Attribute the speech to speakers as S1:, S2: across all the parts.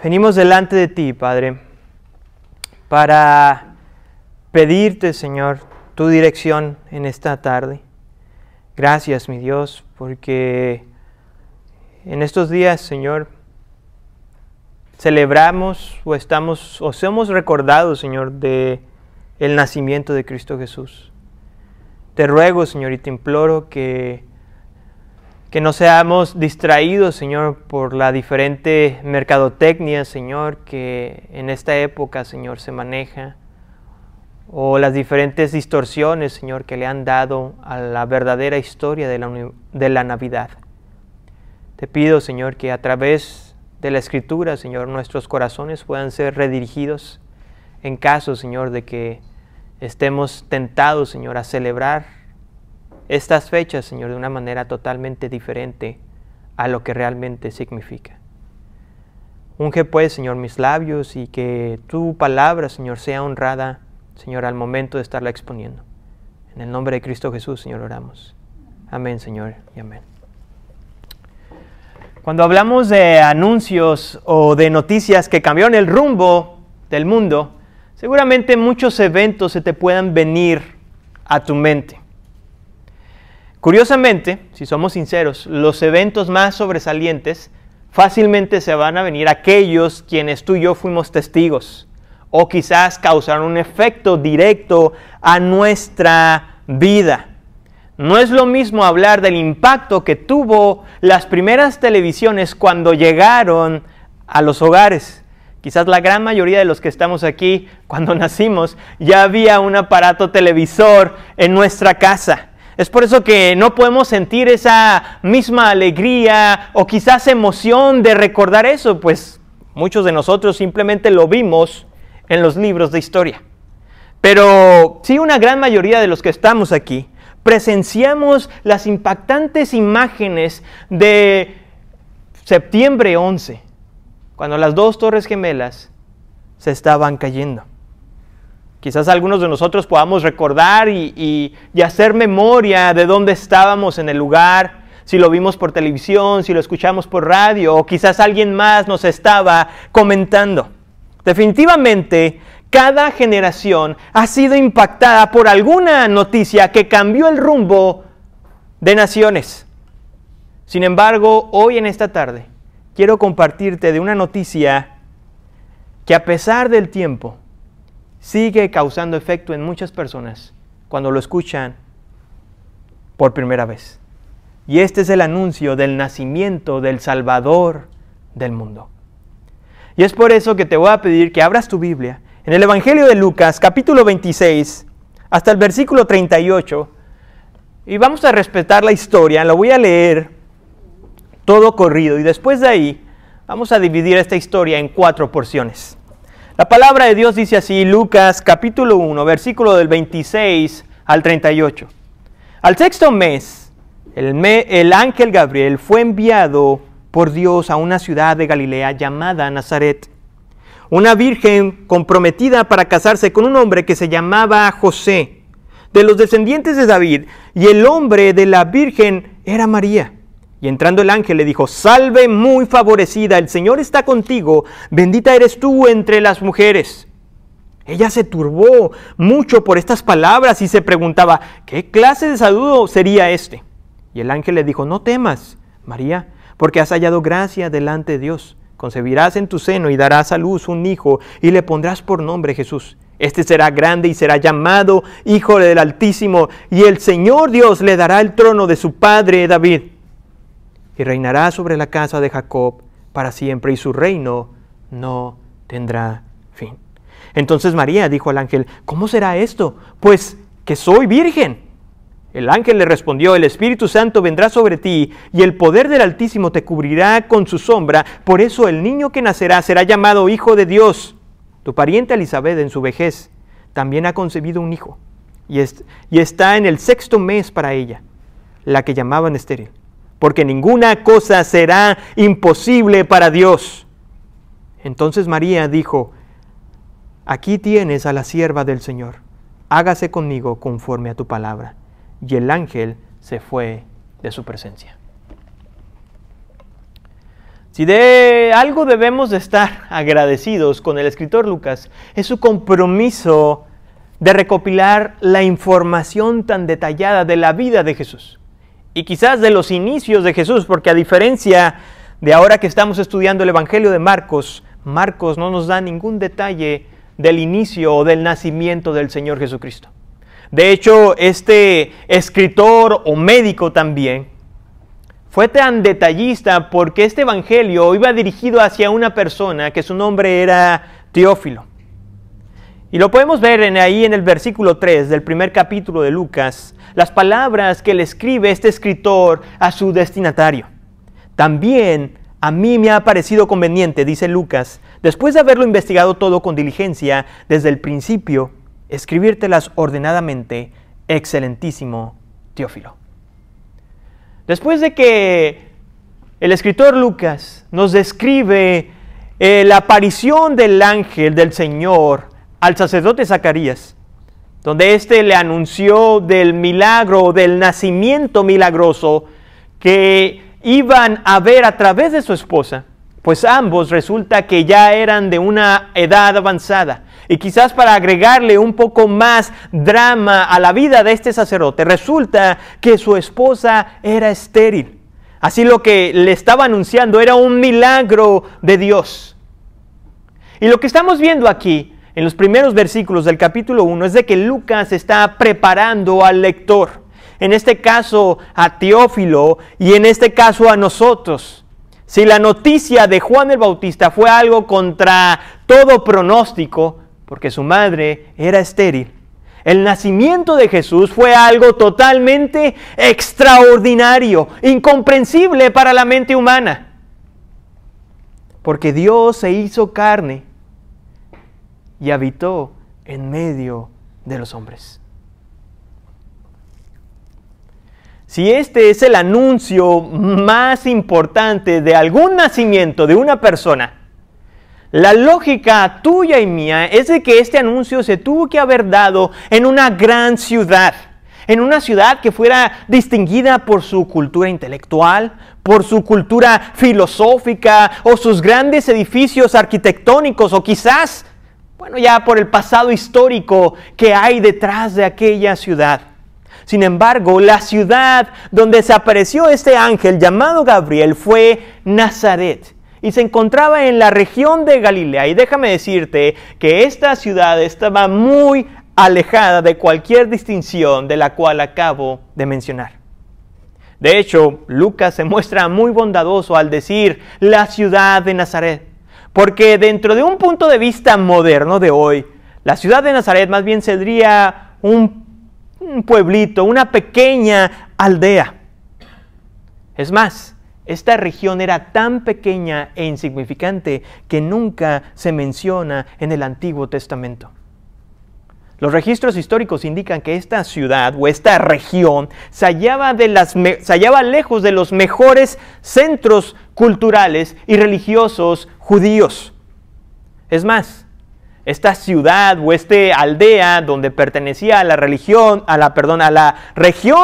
S1: Venimos delante de ti, Padre, para pedirte, Señor, tu dirección en esta tarde. Gracias, mi Dios, porque en estos días, Señor, celebramos o somos recordados, Señor, de el nacimiento de Cristo Jesús. Te ruego, Señor, y te imploro que no seamos distraídos, Señor, por la diferente mercadotecnia, Señor, que en esta época, Señor, se maneja, o las diferentes distorsiones, Señor, que le han dado a la verdadera historia de la Navidad. Te pido, Señor, que a través de la Escritura, Señor, nuestros corazones puedan ser redirigidos en caso, Señor, de que estemos tentados, Señor, a celebrar estas fechas, Señor, de una manera totalmente diferente a lo que realmente significa. Unge, pues, Señor, mis labios y que tu palabra, Señor, sea honrada, Señor, al momento de estarla exponiendo. En el nombre de Cristo Jesús, Señor, oramos. Amén, Señor, y amén. Cuando hablamos de anuncios o de noticias que cambiaron el rumbo del mundo, seguramente muchos eventos se te puedan venir a tu mente. Curiosamente, si somos sinceros, los eventos más sobresalientes fácilmente se van a venir a aquellos quienes tú y yo fuimos testigos, o quizás causaron un efecto directo a nuestra vida. No es lo mismo hablar del impacto que tuvo las primeras televisiones cuando llegaron a los hogares. Quizás la gran mayoría de los que estamos aquí, cuando nacimos, ya había un aparato televisor en nuestra casa. Es por eso que no podemos sentir esa misma alegría o quizás emoción de recordar eso, pues muchos de nosotros simplemente lo vimos en los libros de historia. Pero sí, una gran mayoría de los que estamos aquí presenciamos las impactantes imágenes de septiembre 11, cuando las dos torres gemelas se estaban cayendo. Quizás algunos de nosotros podamos recordar y hacer memoria de dónde estábamos en el lugar, si lo vimos por televisión, si lo escuchamos por radio, o quizás alguien más nos estaba comentando. Definitivamente, cada generación ha sido impactada por alguna noticia que cambió el rumbo de naciones. Sin embargo, hoy en esta tarde, quiero compartirte de una noticia que a pesar del tiempo, sigue causando efecto en muchas personas cuando lo escuchan por primera vez. Y este es el anuncio del nacimiento del Salvador del mundo. Y es por eso que te voy a pedir que abras tu Biblia en el Evangelio de Lucas, capítulo 26, hasta el versículo 38. Y vamos a respetar la historia, lo voy a leer todo corrido. Y después de ahí, vamos a dividir esta historia en 4 porciones. La palabra de Dios dice así, Lucas capítulo 1, versículo del 26 al 38. Al sexto mes, el ángel Gabriel fue enviado por Dios a una ciudad de Galilea llamada Nazaret. Una virgen comprometida para casarse con un hombre que se llamaba José, de los descendientes de David, y el nombre de la virgen era María. Y entrando el ángel le dijo, salve muy favorecida, el Señor está contigo, bendita eres tú entre las mujeres. Ella se turbó mucho por estas palabras y se preguntaba, ¿qué clase de saludo sería este? Y el ángel le dijo, no temas, María, porque has hallado gracia delante de Dios. Concebirás en tu seno y darás a luz un hijo y le pondrás por nombre Jesús. Este será grande y será llamado Hijo del Altísimo, y el Señor Dios le dará el trono de su padre David. Y reinará sobre la casa de Jacob para siempre, y su reino no tendrá fin. Entonces María dijo al ángel, ¿cómo será esto? Pues que soy virgen. El ángel le respondió, el Espíritu Santo vendrá sobre ti, y el poder del Altísimo te cubrirá con su sombra. Por eso el niño que nacerá será llamado Hijo de Dios. Tu pariente Elisabet en su vejez también ha concebido un hijo, y está en el sexto mes para ella, la que llamaban estéril. Porque ninguna cosa será imposible para Dios. Entonces María dijo, aquí tienes a la sierva del Señor, hágase conmigo conforme a tu palabra. Y el ángel se fue de su presencia. Si de algo debemos de estar agradecidos con el escritor Lucas, es su compromiso de recopilar la información tan detallada de la vida de Jesús. Y quizás de los inicios de Jesús, porque a diferencia de ahora que estamos estudiando el Evangelio de Marcos, Marcos no nos da ningún detalle del inicio o del nacimiento del Señor Jesucristo. De hecho, este escritor o médico también fue tan detallista porque este evangelio iba dirigido hacia una persona que su nombre era Teófilo. Y lo podemos ver ahí en el versículo 3 del primer capítulo de Lucas, las palabras que le escribe este escritor a su destinatario. También a mí me ha parecido conveniente, dice Lucas, después de haberlo investigado todo con diligencia desde el principio, escribírtelas ordenadamente, excelentísimo Teófilo. Después de que el escritor Lucas nos describe la aparición del ángel del Señor al sacerdote Zacarías, donde éste le anunció del milagro, del nacimiento milagroso que iban a ver a través de su esposa, pues ambos resulta que ya eran de una edad avanzada. Y quizás para agregarle un poco más drama a la vida de este sacerdote, resulta que su esposa era estéril. Así lo que le estaba anunciando era un milagro de Dios. Y lo que estamos viendo aquí, en los primeros versículos del capítulo 1, es de que Lucas está preparando al lector. En este caso a Teófilo y en este caso a nosotros. Si la noticia de Juan el Bautista fue algo contra todo pronóstico, porque su madre era estéril, el nacimiento de Jesús fue algo totalmente extraordinario, incomprensible para la mente humana. Porque Dios se hizo carne y habitó en medio de los hombres. Si este es el anuncio más importante de algún nacimiento de una persona, la lógica tuya y mía es de que este anuncio se tuvo que haber dado en una gran ciudad, en una ciudad que fuera distinguida por su cultura intelectual, por su cultura filosófica o sus grandes edificios arquitectónicos o quizás, ya por el pasado histórico que hay detrás de aquella ciudad. Sin embargo, la ciudad donde se apareció este ángel llamado Gabriel fue Nazaret. Y se encontraba en la región de Galilea. Y déjame decirte que esta ciudad estaba muy alejada de cualquier distinción de la cual acabo de mencionar. De hecho, Lucas se muestra muy bondadoso al decir la ciudad de Nazaret. Porque dentro de un punto de vista moderno de hoy, la ciudad de Nazaret más bien sería un pueblito, una pequeña aldea. Es más, esta región era tan pequeña e insignificante que nunca se menciona en el Antiguo Testamento. Los registros históricos indican que esta ciudad o esta región se hallaba lejos de los mejores centros culturales y religiosos judíos. Es más, esta ciudad o esta aldea donde pertenecía a la región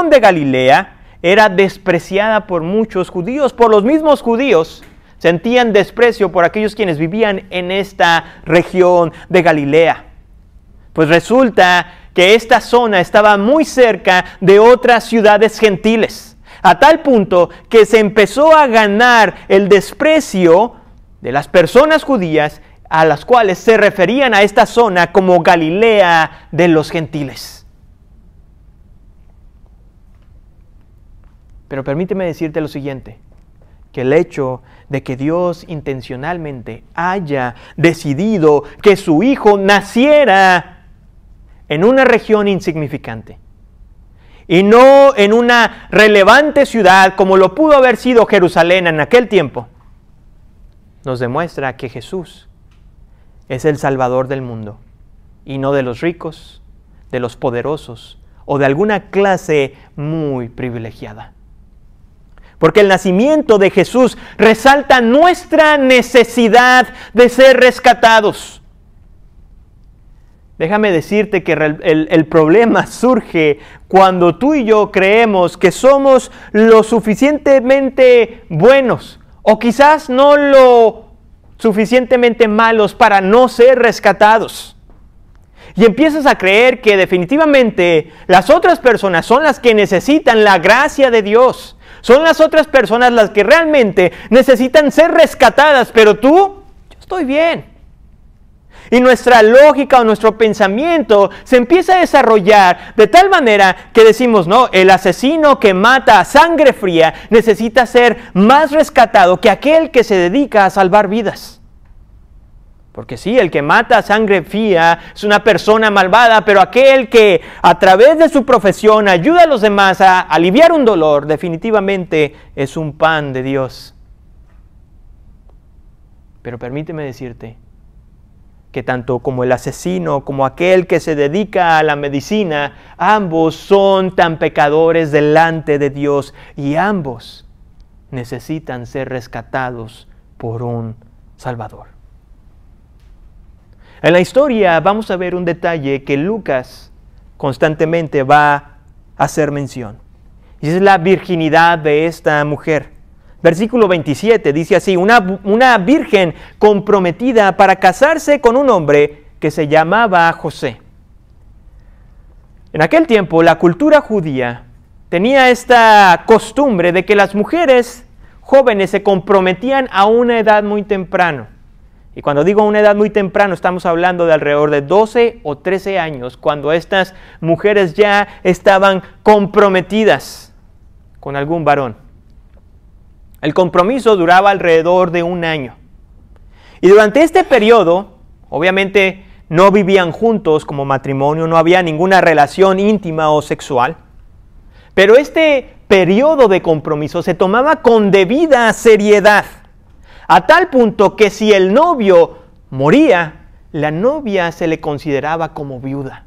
S1: de Galilea era despreciada por muchos judíos, por los mismos judíos. Sentían desprecio por aquellos quienes vivían en esta región de Galilea. Pues resulta que esta zona estaba muy cerca de otras ciudades gentiles, a tal punto que se empezó a ganar el desprecio de las personas judías a las cuales se referían a esta zona como Galilea de los gentiles. Pero permíteme decirte lo siguiente, que el hecho de que Dios intencionalmente haya decidido que su Hijo naciera en una región insignificante y no en una relevante ciudad como lo pudo haber sido Jerusalén en aquel tiempo, nos demuestra que Jesús es el Salvador del mundo y no de los ricos, de los poderosos o de alguna clase muy privilegiada. Porque el nacimiento de Jesús resalta nuestra necesidad de ser rescatados. Déjame decirte que el problema surge cuando tú y yo creemos que somos lo suficientemente buenos o quizás no lo suficientemente malos para no ser rescatados. Y empiezas a creer que definitivamente las otras personas son las que necesitan la gracia de Dios. Son las otras personas las que realmente necesitan ser rescatadas, pero tú, yo estoy bien. Y nuestra lógica o nuestro pensamiento se empieza a desarrollar de tal manera que decimos, no, el asesino que mata a sangre fría necesita ser más rescatado que aquel que se dedica a salvar vidas. Porque sí, el que mata a sangre fría es una persona malvada, pero aquel que a través de su profesión ayuda a los demás a aliviar un dolor, definitivamente es un pan de Dios. Pero permíteme decirte que tanto como el asesino como aquel que se dedica a la medicina, ambos son tan pecadores delante de Dios y ambos necesitan ser rescatados por un Salvador. En la historia vamos a ver un detalle que Lucas constantemente va a hacer mención. Y es la virginidad de esta mujer. Versículo 27 dice así, una virgen comprometida para casarse con un hombre que se llamaba José. En aquel tiempo la cultura judía tenía esta costumbre de que las mujeres jóvenes se comprometían a una edad muy temprana. Y cuando digo una edad muy temprana, estamos hablando de alrededor de 12 o 13 años, cuando estas mujeres ya estaban comprometidas con algún varón. El compromiso duraba alrededor de un año. Y durante este periodo, obviamente no vivían juntos como matrimonio, no había ninguna relación íntima o sexual. Pero este periodo de compromiso se tomaba con debida seriedad. A tal punto que si el novio moría, la novia se le consideraba como viuda.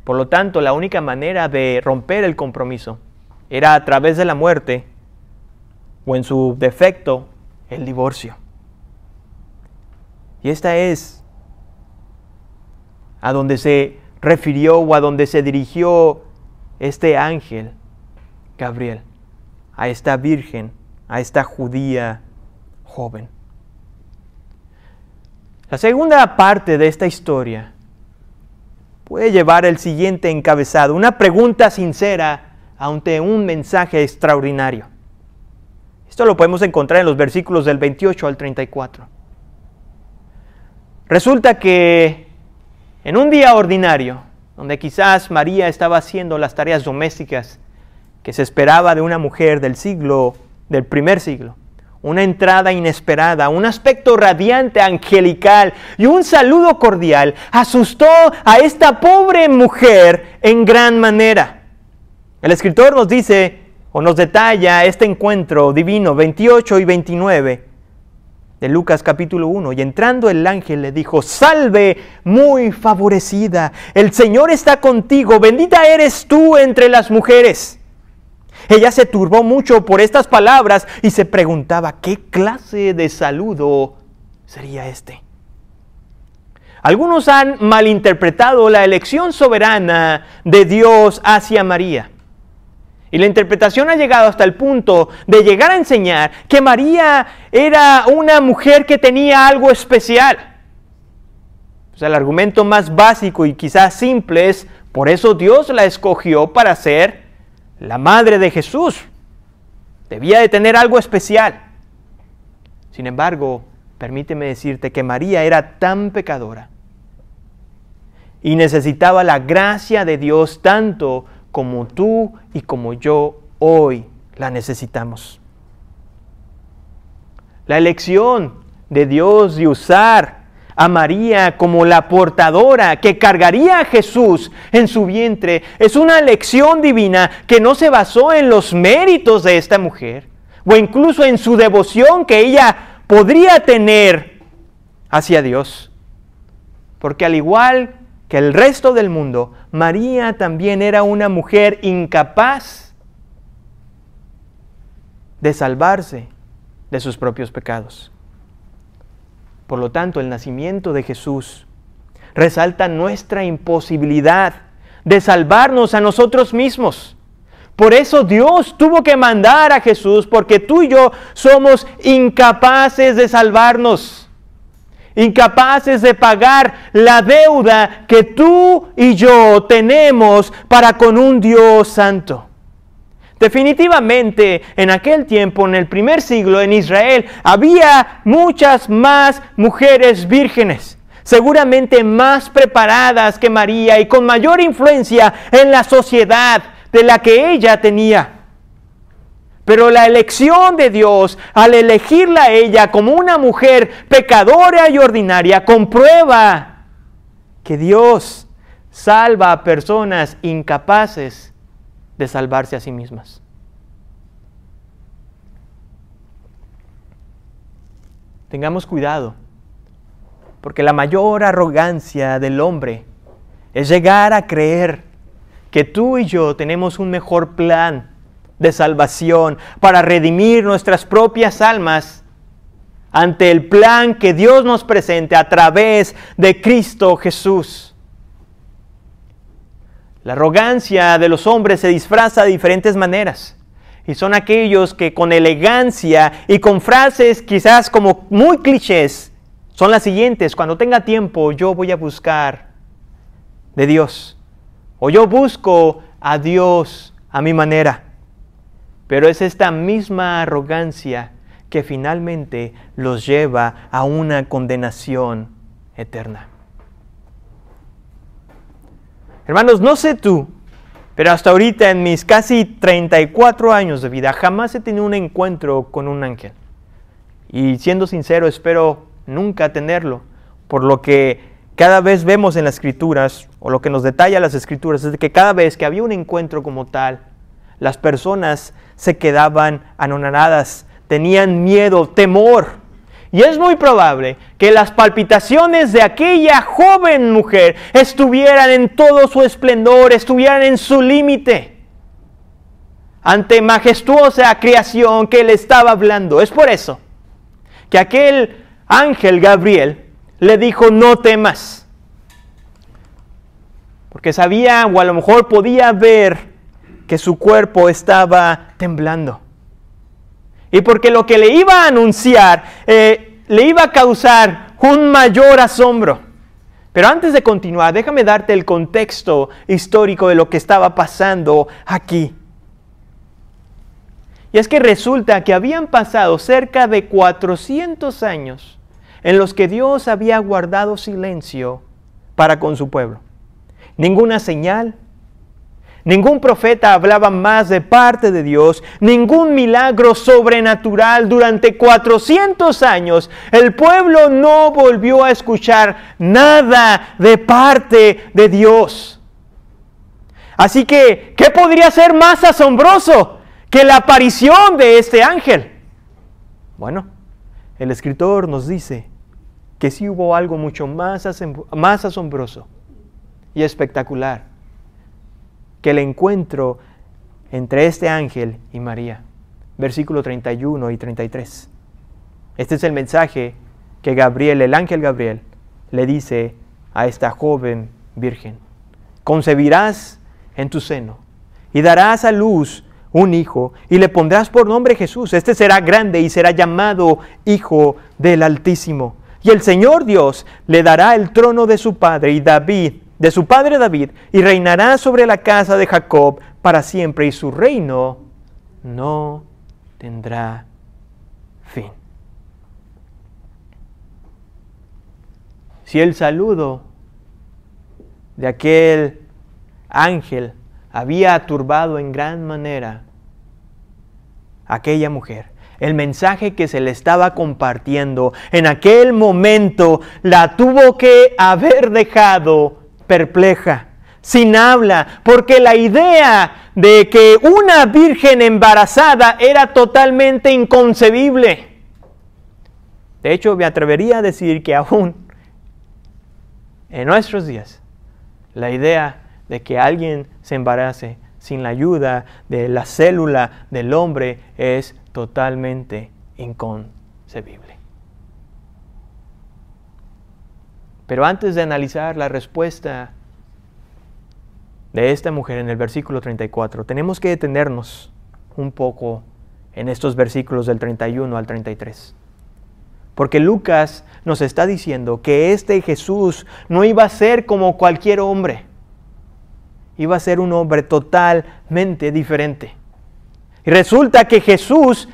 S1: Por lo tanto, la única manera de romper el compromiso era a través de la muerte o en su defecto, el divorcio. Y esta es a donde se refirió o a donde se dirigió este ángel, Gabriel, a esta virgen, a esta judía joven. La segunda parte de esta historia puede llevar el siguiente encabezado, una pregunta sincera ante un mensaje extraordinario. Esto lo podemos encontrar en los versículos del 28 al 34. Resulta que en un día ordinario, donde quizás María estaba haciendo las tareas domésticas que se esperaba de una mujer del primer siglo, una entrada inesperada, un aspecto radiante, angelical y un saludo cordial asustó a esta pobre mujer en gran manera. El escritor nos dice o nos detalla este encuentro divino, 28 y 29 de Lucas capítulo 1. Y entrando el ángel le dijo: salve, muy favorecida, el Señor está contigo, bendita eres tú entre las mujeres. Ella se turbó mucho por estas palabras y se preguntaba qué clase de saludo sería este. Algunos han malinterpretado la elección soberana de Dios hacia María. Y la interpretación ha llegado hasta el punto de llegar a enseñar que María era una mujer que tenía algo especial. O sea, el argumento más básico y quizás simple es, por eso Dios la escogió para ser la madre de Jesús. Debía de tener algo especial. Sin embargo, permíteme decirte que María era tan pecadora y necesitaba la gracia de Dios tanto como tú y como yo hoy la necesitamos. La elección de Dios de usar a María como la portadora que cargaría a Jesús en su vientre es una elección divina que no se basó en los méritos de esta mujer o incluso en su devoción que ella podría tener hacia Dios. Porque al igual que el resto del mundo, María también era una mujer incapaz de salvarse de sus propios pecados. Por lo tanto, el nacimiento de Jesús resalta nuestra imposibilidad de salvarnos a nosotros mismos. Por eso Dios tuvo que mandar a Jesús, porque tú y yo somos incapaces de salvarnos, incapaces de pagar la deuda que tú y yo tenemos para con un Dios santo. Definitivamente, en aquel tiempo, en el primer siglo, en Israel, había muchas más mujeres vírgenes, seguramente más preparadas que María y con mayor influencia en la sociedad de la que ella tenía. Pero la elección de Dios, al elegirla a ella como una mujer pecadora y ordinaria, comprueba que Dios salva a personas incapaces de salvarse a sí mismas. Tengamos cuidado, porque la mayor arrogancia del hombre es llegar a creer que tú y yo tenemos un mejor plan de salvación para redimir nuestras propias almas ante el plan que Dios nos presenta a través de Cristo Jesús. La arrogancia de los hombres se disfraza de diferentes maneras, y son aquellos que con elegancia y con frases quizás como muy clichés son las siguientes: cuando tenga tiempo yo voy a buscar de Dios, o yo busco a Dios a mi manera. Pero es esta misma arrogancia que finalmente los lleva a una condenación eterna. Hermanos, no sé tú, pero hasta ahorita en mis casi 34 años de vida jamás he tenido un encuentro con un ángel. Y siendo sincero, espero nunca tenerlo, por lo que cada vez vemos en las Escrituras, o lo que nos detalla las Escrituras, es de que cada vez que había un encuentro como tal, las personas se quedaban anonadadas, tenían miedo, temor. Y es muy probable que las palpitaciones de aquella joven mujer estuvieran en todo su esplendor, estuvieran en su límite, ante majestuosa creación que le estaba hablando. Es por eso que aquel ángel Gabriel le dijo: no temas. Porque sabía, o a lo mejor podía ver, que su cuerpo estaba temblando. Y porque lo que le iba a anunciar le iba a causar un mayor asombro. Pero antes de continuar, déjame darte el contexto histórico de lo que estaba pasando aquí. Y es que resulta que habían pasado cerca de 400 años en los que Dios había guardado silencio para con su pueblo. Ninguna señal, ningún profeta hablaba más de parte de Dios, ningún milagro sobrenatural. Durante 400 años el pueblo no volvió a escuchar nada de parte de Dios. Así que, ¿qué podría ser más asombroso que la aparición de este ángel? Bueno, el escritor nos dice que sí hubo algo mucho más asombroso y espectacular que el encuentro entre este ángel y María. Versículo 31 y 33. Este es el mensaje que Gabriel, el ángel Gabriel, le dice a esta joven virgen: concebirás en tu seno y darás a luz un hijo y le pondrás por nombre Jesús. Este será grande y será llamado Hijo del Altísimo. Y el Señor Dios le dará el trono de su padre David, y reinará sobre la casa de Jacob para siempre, y su reino no tendrá fin. Si el saludo de aquel ángel había turbado en gran manera a aquella mujer, el mensaje que se le estaba compartiendo en aquel momento la tuvo que haber dejado perpleja, sin habla, porque la idea de que una virgen embarazada era totalmente inconcebible. De hecho, me atrevería a decir que aún en nuestros días, la idea de que alguien se embarace sin la ayuda de la célula del hombre es totalmente inconcebible. Pero antes de analizar la respuesta de esta mujer en el versículo 34. Tenemos que detenernos un poco en estos versículos del 31 al 33. Porque Lucas nos está diciendo que este Jesús no iba a ser como cualquier hombre. Iba a ser un hombre totalmente diferente. Y resulta que Jesús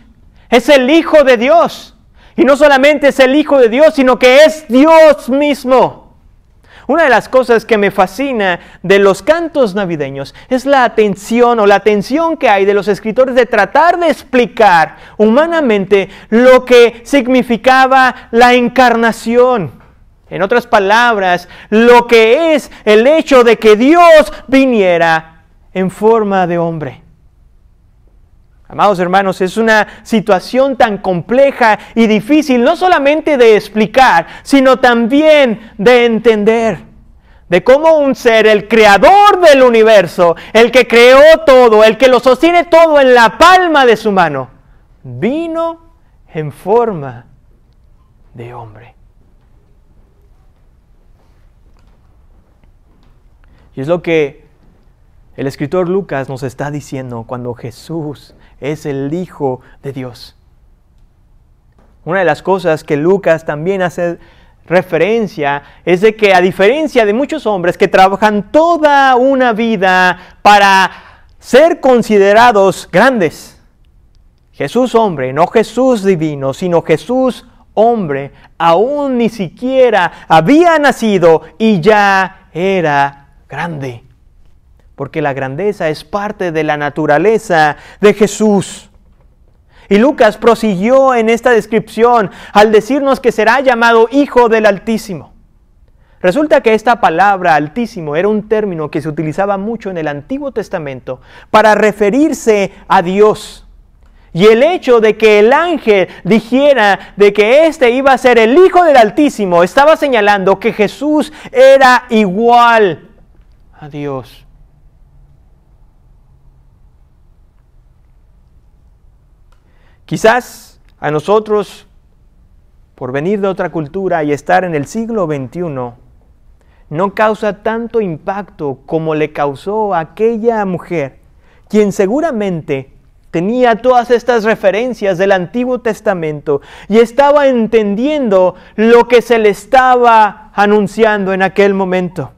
S1: es el Hijo de Dios. Y no solamente es el Hijo de Dios, sino que es Dios mismo. Una de las cosas que me fascina de los cantos navideños es la atención que hay de los escritores de tratar de explicar humanamente lo que significaba la encarnación. En otras palabras, lo que es el hecho de que Dios viniera en forma de hombre. Amados hermanos, es una situación tan compleja y difícil, no solamente de explicar, sino también de entender. De cómo un ser, el creador del universo, el que creó todo, el que lo sostiene todo en la palma de su mano, vino en forma de hombre. Y es lo que el escritor Lucas nos está diciendo cuando Jesús es el Hijo de Dios. Una de las cosas que Lucas también hace referencia es de que, a diferencia de muchos hombres que trabajan toda una vida para ser considerados grandes, Jesús hombre, no Jesús divino, sino Jesús hombre, aún ni siquiera había nacido y ya era grande. Porque la grandeza es parte de la naturaleza de Jesús. Y Lucas prosiguió en esta descripción al decirnos que será llamado Hijo del Altísimo. Resulta que esta palabra Altísimo era un término que se utilizaba mucho en el Antiguo Testamento para referirse a Dios. Y el hecho de que el ángel dijera de que éste iba a ser el Hijo del Altísimo estaba señalando que Jesús era igual a Dios. Quizás a nosotros, por venir de otra cultura y estar en el siglo XXI, no causa tanto impacto como le causó a aquella mujer, quien seguramente tenía todas estas referencias del Antiguo Testamento y estaba entendiendo lo que se le estaba anunciando en aquel momento.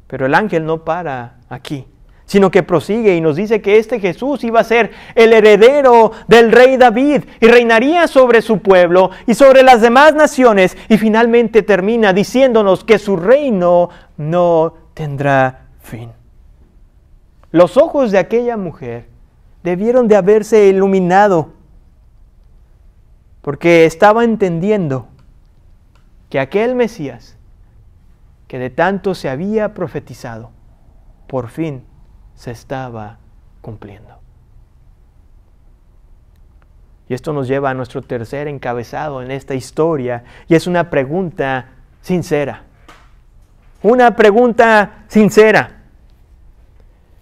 S1: Pero el ángel no para aquí, sino que prosigue y nos dice que este Jesús iba a ser el heredero del rey David y reinaría sobre su pueblo y sobre las demás naciones, y finalmente termina diciéndonos que su reino no tendrá fin. Los ojos de aquella mujer debieron de haberse iluminado, porque estaba entendiendo que aquel Mesías, que de tanto se había profetizado, por fin se estaba cumpliendo. Y esto nos lleva a nuestro tercer encabezado en esta historia, y es una pregunta sincera. Una pregunta sincera.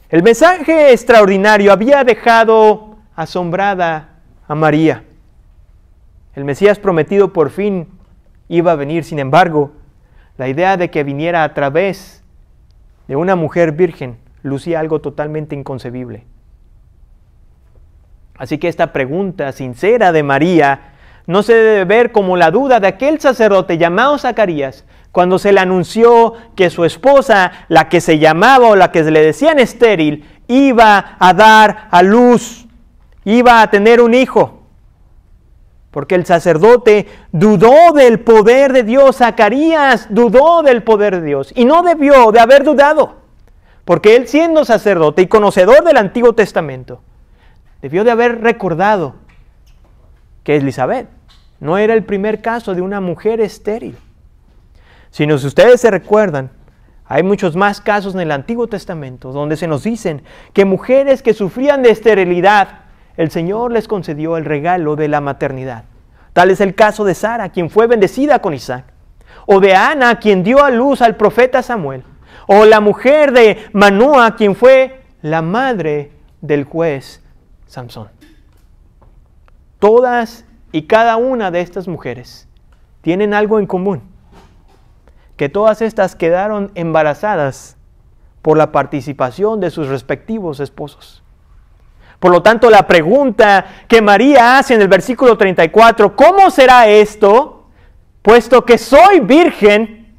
S1: El mensaje extraordinario había dejado asombrada a María. El Mesías prometido por fin iba a venir. Sin embargo, la idea de que viniera a través de una mujer virgen lucía algo totalmente inconcebible. Así que esta pregunta sincera de María no se debe ver como la duda de aquel sacerdote llamado Zacarías cuando se le anunció que su esposa, la que se llamaba o la que se le decían estéril, iba a dar a luz, iba a tener un hijo. Porque el sacerdote dudó del poder de Dios. Zacarías dudó del poder de Dios y no debió de haber dudado. Porque él, siendo sacerdote y conocedor del Antiguo Testamento, debió de haber recordado que Elizabeth no era el primer caso de una mujer estéril. Sino, si ustedes se recuerdan, hay muchos más casos en el Antiguo Testamento donde se nos dicen que mujeres que sufrían de esterilidad, el Señor les concedió el regalo de la maternidad. Tal es el caso de Sara, quien fue bendecida con Isaac, o de Ana, quien dio a luz al profeta Samuel, o la mujer de Manoa, quien fue la madre del juez Samson. Todas y cada una de estas mujeres tienen algo en común, que todas estas quedaron embarazadas por la participación de sus respectivos esposos. Por lo tanto, la pregunta que María hace en el versículo 34, ¿cómo será esto? Puesto que soy virgen,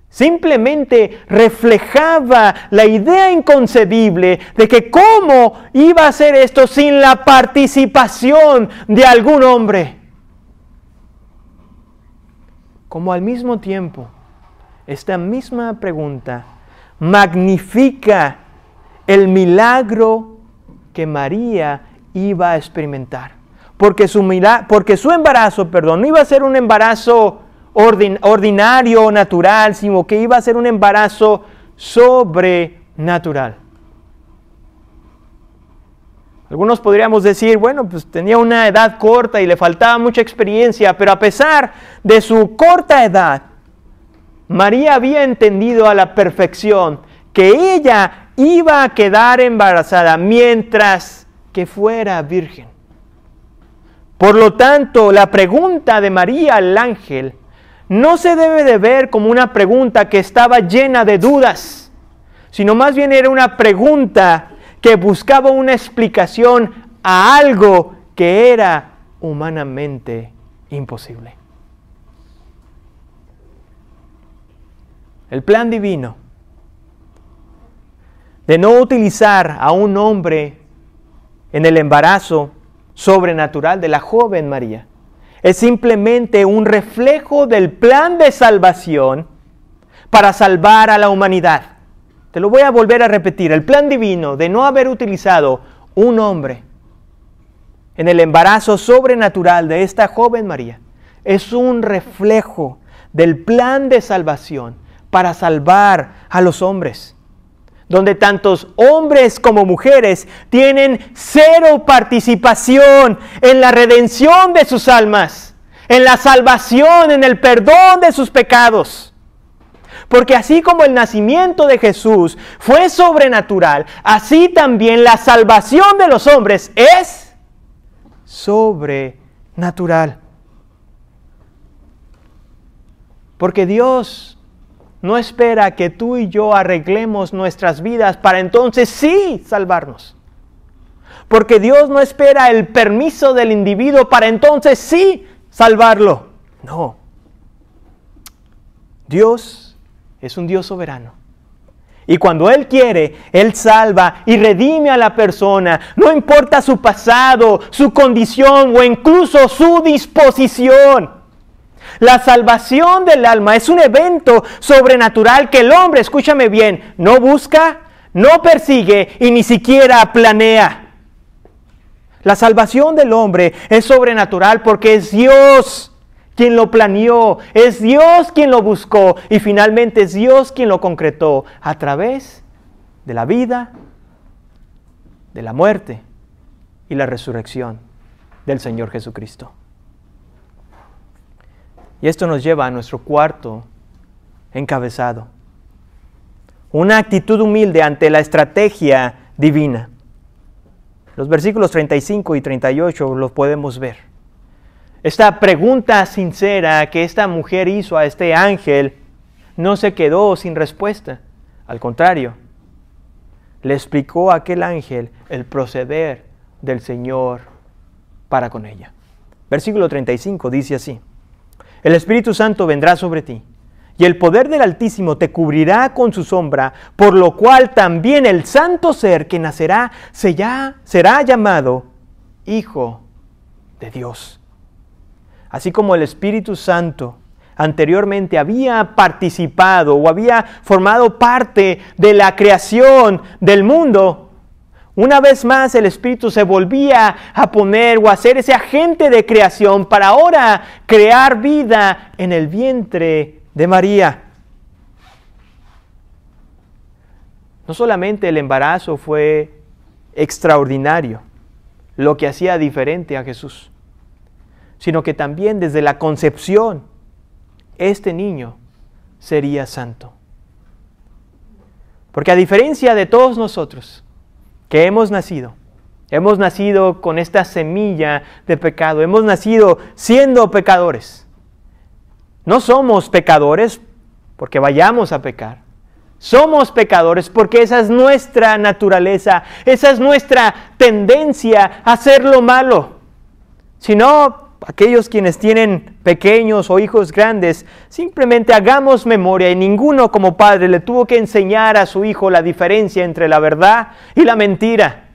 S1: simplemente reflejaba la idea inconcebible de que cómo iba a ser esto sin la participación de algún hombre. Como al mismo tiempo, esta misma pregunta magnifica el milagro que María iba a experimentar. Porque su embarazo, no iba a ser un embarazo ordinario o natural, sino que iba a ser un embarazo sobrenatural. Algunos podríamos decir, bueno, pues tenía una edad corta y le faltaba mucha experiencia, pero a pesar de su corta edad, María había entendido a la perfección que ella iba a quedar embarazada mientras que fuera virgen. Por lo tanto, la pregunta de María al ángel no se debe de ver como una pregunta que estaba llena de dudas, sino más bien era una pregunta que buscaba una explicación a algo que era humanamente imposible. El plan divino de no utilizar a un hombre en el embarazo sobrenatural de la joven María es simplemente un reflejo del plan de salvación para salvar a la humanidad. Te lo voy a volver a repetir. El plan divino de no haber utilizado un hombre en el embarazo sobrenatural de esta joven María es un reflejo del plan de salvación para salvar a los hombres, donde tantos hombres como mujeres tienen cero participación en la redención de sus almas, en la salvación, en el perdón de sus pecados. Porque así como el nacimiento de Jesús fue sobrenatural, así también la salvación de los hombres es sobrenatural. Porque Dios no espera que tú y yo arreglemos nuestras vidas para entonces sí salvarnos. Porque Dios no espera el permiso del individuo para entonces sí salvarlo. No. Dios es un Dios soberano. Y cuando Él quiere, Él salva y redime a la persona. No importa su pasado, su condición o incluso su disposición. La salvación del alma es un evento sobrenatural que el hombre, escúchame bien, no busca, no persigue y ni siquiera planea. La salvación del hombre es sobrenatural porque es Dios quien lo planeó, es Dios quien lo buscó y finalmente es Dios quien lo concretó a través de la vida, de la muerte y la resurrección del Señor Jesucristo. Y esto nos lleva a nuestro cuarto encabezado. Una actitud humilde ante la estrategia divina. Los versículos 35 y 38 los podemos ver. Esta pregunta sincera que esta mujer hizo a este ángel no se quedó sin respuesta. Al contrario, le explicó a aquel ángel el proceder del Señor para con ella. Versículo 35 dice así: El Espíritu Santo vendrá sobre ti, y el poder del Altísimo te cubrirá con su sombra, por lo cual también el santo ser que nacerá será llamado Hijo de Dios. Así como el Espíritu Santo anteriormente había participado o había formado parte de la creación del mundo, una vez más el Espíritu se volvía a poner o a ser ese agente de creación para ahora crear vida en el vientre de María. No solamente el embarazo fue extraordinario, lo que hacía diferente a Jesús, sino que también desde la concepción, este niño sería santo. Porque a diferencia de todos nosotros, que hemos nacido con esta semilla de pecado, hemos nacido siendo pecadores. No somos pecadores porque vayamos a pecar, Somos pecadores porque esa es nuestra naturaleza, esa es nuestra tendencia a hacer lo malo. Si no, aquellos quienes tienen pequeños o hijos grandes, simplemente hagamos memoria y ninguno como padre le tuvo que enseñar a su hijo la diferencia entre la verdad y la mentira.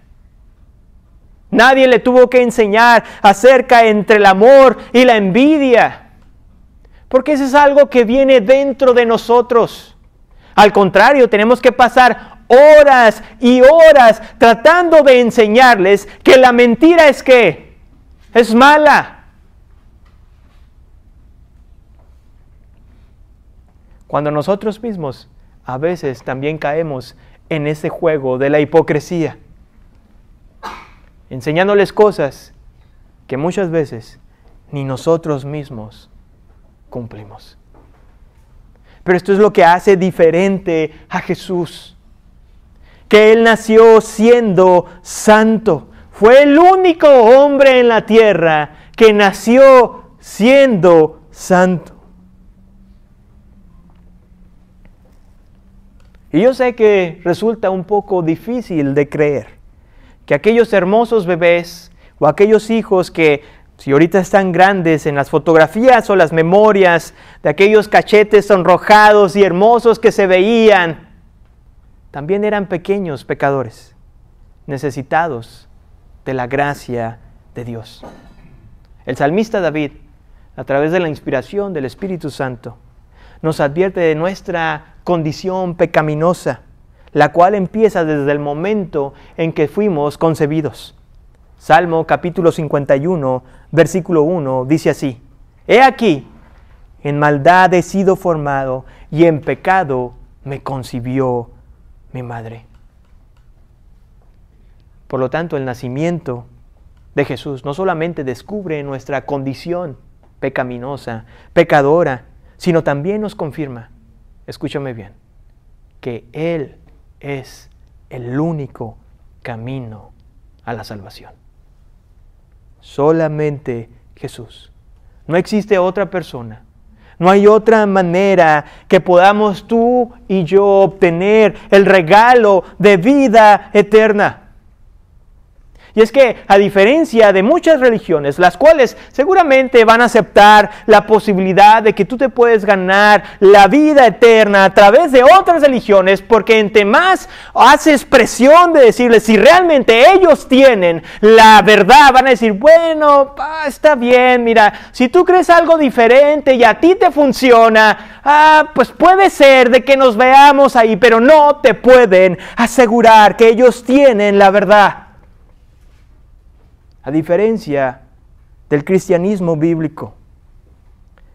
S1: Nadie le tuvo que enseñar acerca entre el amor y la envidia, porque eso es algo que viene dentro de nosotros. Al contrario, tenemos que pasar horas y horas tratando de enseñarles que la mentira es ¿qué? Es mala. Cuando nosotros mismos a veces también caemos en ese juego de la hipocresía, enseñándoles cosas que muchas veces ni nosotros mismos cumplimos. Pero esto es lo que hace diferente a Jesús, que Él nació siendo santo. Fue el único hombre en la tierra que nació siendo santo. Y yo sé que resulta un poco difícil de creer que aquellos hermosos bebés o aquellos hijos que si ahorita están grandes en las fotografías o las memorias de aquellos cachetes sonrojados y hermosos que se veían, también eran pequeños pecadores, necesitados de la gracia de Dios. El salmista David, a través de la inspiración del Espíritu Santo, nos advierte de nuestra condición pecaminosa, la cual empieza desde el momento en que fuimos concebidos. Salmo capítulo 51, versículo 1, dice así: He aquí, en maldad he sido formado, y en pecado me concibió mi madre. Por lo tanto, el nacimiento de Jesús no solamente descubre nuestra condición pecaminosa, pecadora, sino también nos confirma, escúchame bien, que Él es el único camino a la salvación. Solamente Jesús. No existe otra persona. No hay otra manera que podamos tú y yo obtener el regalo de vida eterna. Y es que, a diferencia de muchas religiones, las cuales seguramente van a aceptar la posibilidad de que tú te puedes ganar la vida eterna a través de otras religiones, porque entre más haces presión de decirles si realmente ellos tienen la verdad, van a decir, bueno, está bien, mira, si tú crees algo diferente y a ti te funciona, pues puede ser de que nos veamos ahí, pero no te pueden asegurar que ellos tienen la verdad. A diferencia del cristianismo bíblico,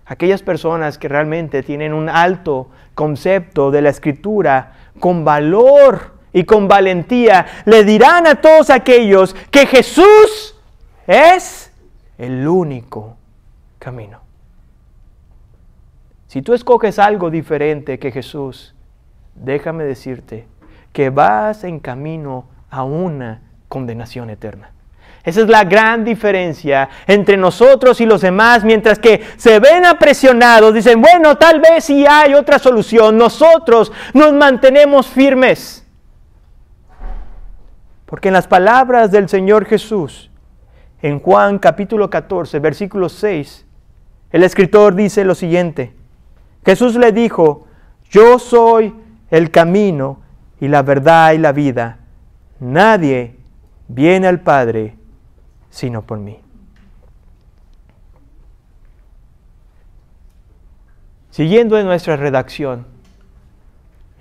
S1: aquellas personas que realmente tienen un alto concepto de la Escritura, con valor y con valentía, le dirán a todos aquellos que Jesús es el único camino. Si tú escoges algo diferente que Jesús, déjame decirte que vas en camino a una condenación eterna. Esa es la gran diferencia entre nosotros y los demás. Mientras que se ven apresionados, dicen, bueno, tal vez sí hay otra solución. Nosotros nos mantenemos firmes. Porque en las palabras del Señor Jesús, en Juan capítulo 14, versículo 6, el escritor dice lo siguiente: Jesús le dijo, yo soy el camino y la verdad y la vida. Nadie viene al Padre sino por mí. Siguiendo en nuestra redacción,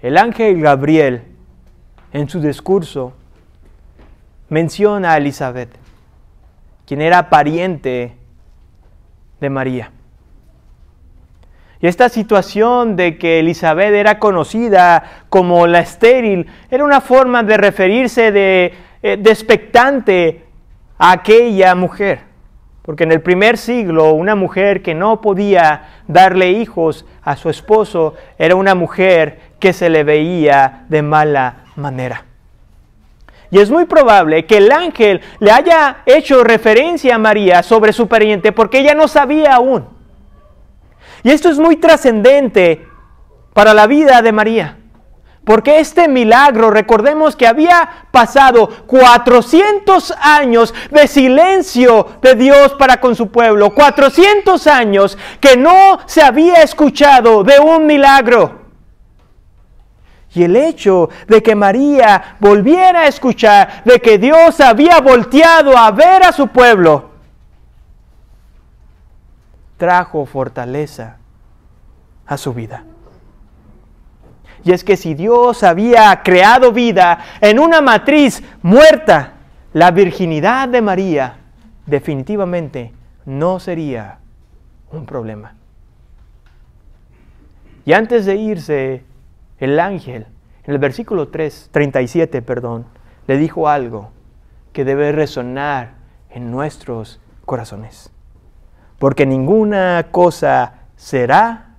S1: el ángel Gabriel, en su discurso, menciona a Elizabeth, quien era pariente de María. Y esta situación de que Elizabeth era conocida como la estéril, era una forma de referirse de expectante a aquella mujer. Porque en el primer siglo, una mujer que no podía darle hijos a su esposo, era una mujer que se le veía de mala manera. Y es muy probable que el ángel le haya hecho referencia a María sobre su pariente, porque ella no sabía aún. Y esto es muy trascendente para la vida de María, Porque este milagro, recordemos que había pasado 400 años de silencio de Dios para con su pueblo. 400 años que no se había escuchado de un milagro. Y el hecho de que María volviera a escuchar de que Dios había volteado a ver a su pueblo, trajo fortaleza a su vida. Y es que si Dios había creado vida en una matriz muerta, la virginidad de María definitivamente no sería un problema. Y antes de irse, el ángel, en el versículo 37, le dijo algo que debe resonar en nuestros corazones. Porque ninguna cosa será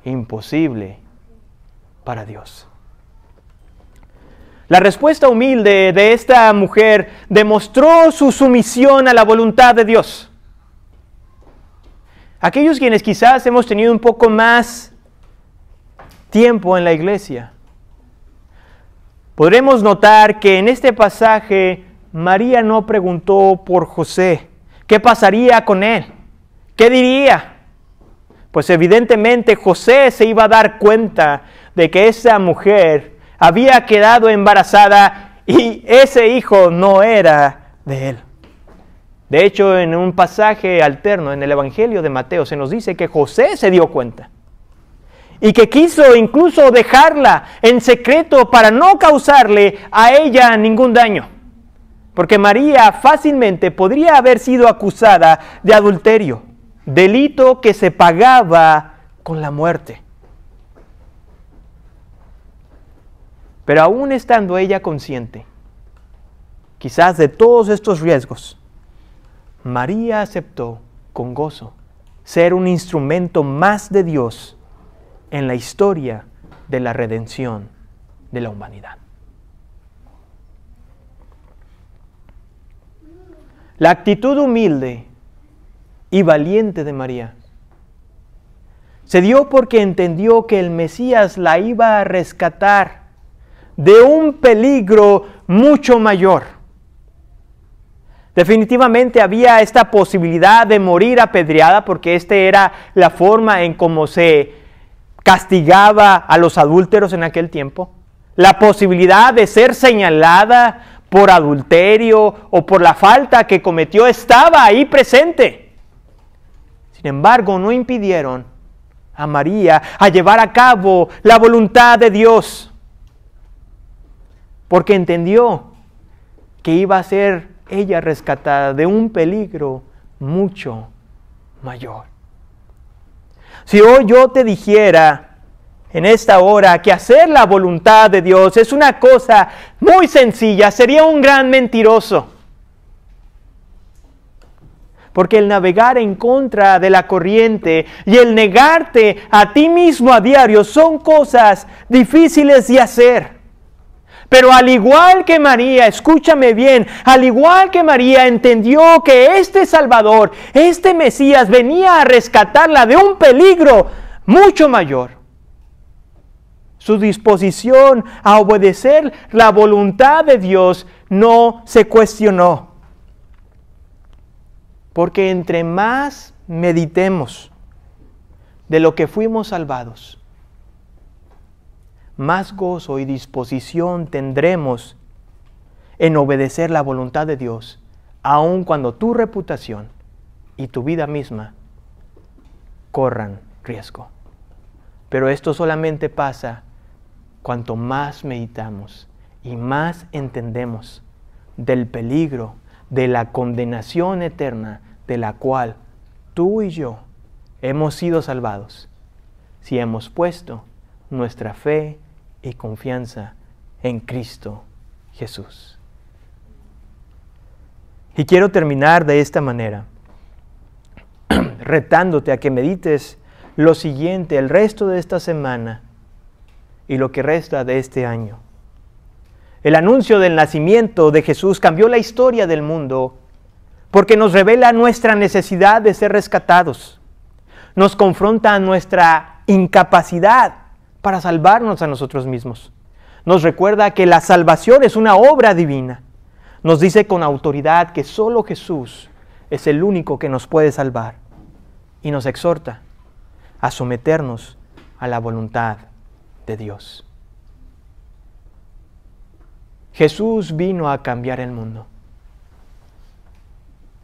S1: imposible para Dios. La respuesta humilde de esta mujer demostró su sumisión a la voluntad de Dios. Aquellos quienes quizás hemos tenido un poco más tiempo en la iglesia, podremos notar que en este pasaje María no preguntó por José. ¿Qué pasaría con él? ¿Qué diría? Pues evidentemente José se iba a dar cuenta de que esa mujer había quedado embarazada y ese hijo no era de él. De hecho, en un pasaje alterno en el Evangelio de Mateo se nos dice que José se dio cuenta y que quiso incluso dejarla en secreto para no causarle a ella ningún daño. Porque María fácilmente podría haber sido acusada de adulterio, delito que se pagaba con la muerte. Pero aún estando ella consciente, quizás de todos estos riesgos, María aceptó con gozo ser un instrumento más de Dios en la historia de la redención de la humanidad. La actitud humilde y valiente de María se dio porque entendió que el Mesías la iba a rescatar de un peligro mucho mayor. Definitivamente había esta posibilidad de morir apedreada, porque esta era la forma en cómo se castigaba a los adúlteros en aquel tiempo. La posibilidad de ser señalada por adulterio o por la falta que cometió estaba ahí presente. Sin embargo, no impidieron a María a llevar a cabo la voluntad de Dios, porque entendió que iba a ser ella rescatada de un peligro mucho mayor. Si hoy yo te dijera en esta hora que hacer la voluntad de Dios es una cosa muy sencilla, sería un gran mentiroso. Porque el navegar en contra de la corriente y el negarte a ti mismo a diario son cosas difíciles de hacer. Pero al igual que María, escúchame bien, al igual que María entendió que este Salvador, este Mesías venía a rescatarla de un peligro mucho mayor, su disposición a obedecer la voluntad de Dios no se cuestionó. Porque entre más meditemos de lo que fuimos salvados, más gozo y disposición tendremos en obedecer la voluntad de Dios, aun cuando tu reputación y tu vida misma corran riesgo. Pero esto solamente pasa cuanto más meditamos y más entendemos del peligro de la condenación eterna de la cual tú y yo hemos sido salvados si hemos puesto nuestra fe y confianza en Cristo Jesús. Y quiero terminar de esta manera, retándote a que medites lo siguiente el resto de esta semana y lo que resta de este año. El anuncio del nacimiento de Jesús cambió la historia del mundo porque nos revela nuestra necesidad de ser rescatados. Nos confronta a nuestra incapacidad para salvarnos a nosotros mismos. Nos recuerda que la salvación es una obra divina. Nos dice con autoridad que solo Jesús es el único que nos puede salvar. Y nos exhorta a someternos a la voluntad de Dios. Jesús vino a cambiar el mundo.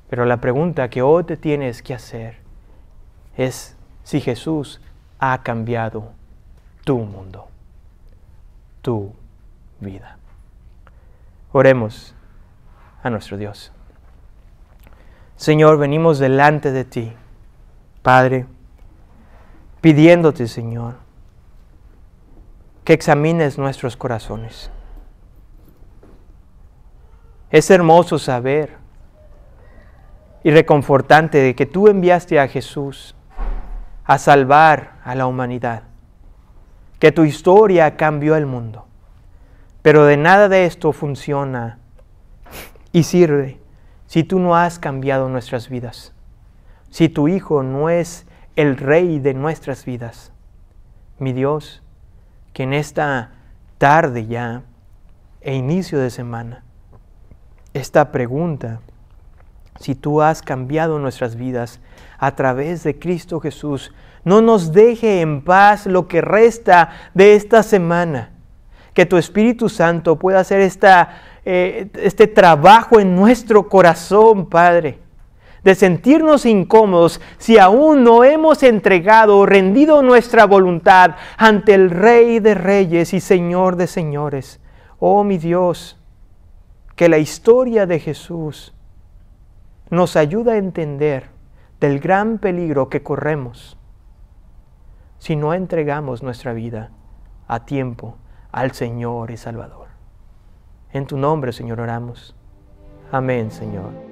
S1: Pero la pregunta que hoy te tienes que hacer es si Jesús ha cambiado tu mundo, tu vida. Oremos a nuestro Dios. Señor, venimos delante de ti, Padre, pidiéndote, Señor, que examines nuestros corazones. Es hermoso saber y reconfortante de que tú enviaste a Jesús a salvar a la humanidad, que tu historia cambió el mundo. Pero de nada de esto funciona y sirve si tú no has cambiado nuestras vidas, si tu Hijo no es el Rey de nuestras vidas. Mi Dios, que en esta tarde ya e inicio de semana, esta pregunta, si tú has cambiado nuestras vidas a través de Cristo Jesús, no nos deje en paz lo que resta de esta semana. Que tu Espíritu Santo pueda hacer este trabajo en nuestro corazón, Padre, de sentirnos incómodos si aún no hemos entregado o rendido nuestra voluntad ante el Rey de Reyes y Señor de Señores. Oh mi Dios, que la historia de Jesús nos ayuda a entender del gran peligro que corremos si no entregamos nuestra vida a tiempo al Señor y Salvador. En tu nombre, Señor, oramos. Amén, Señor.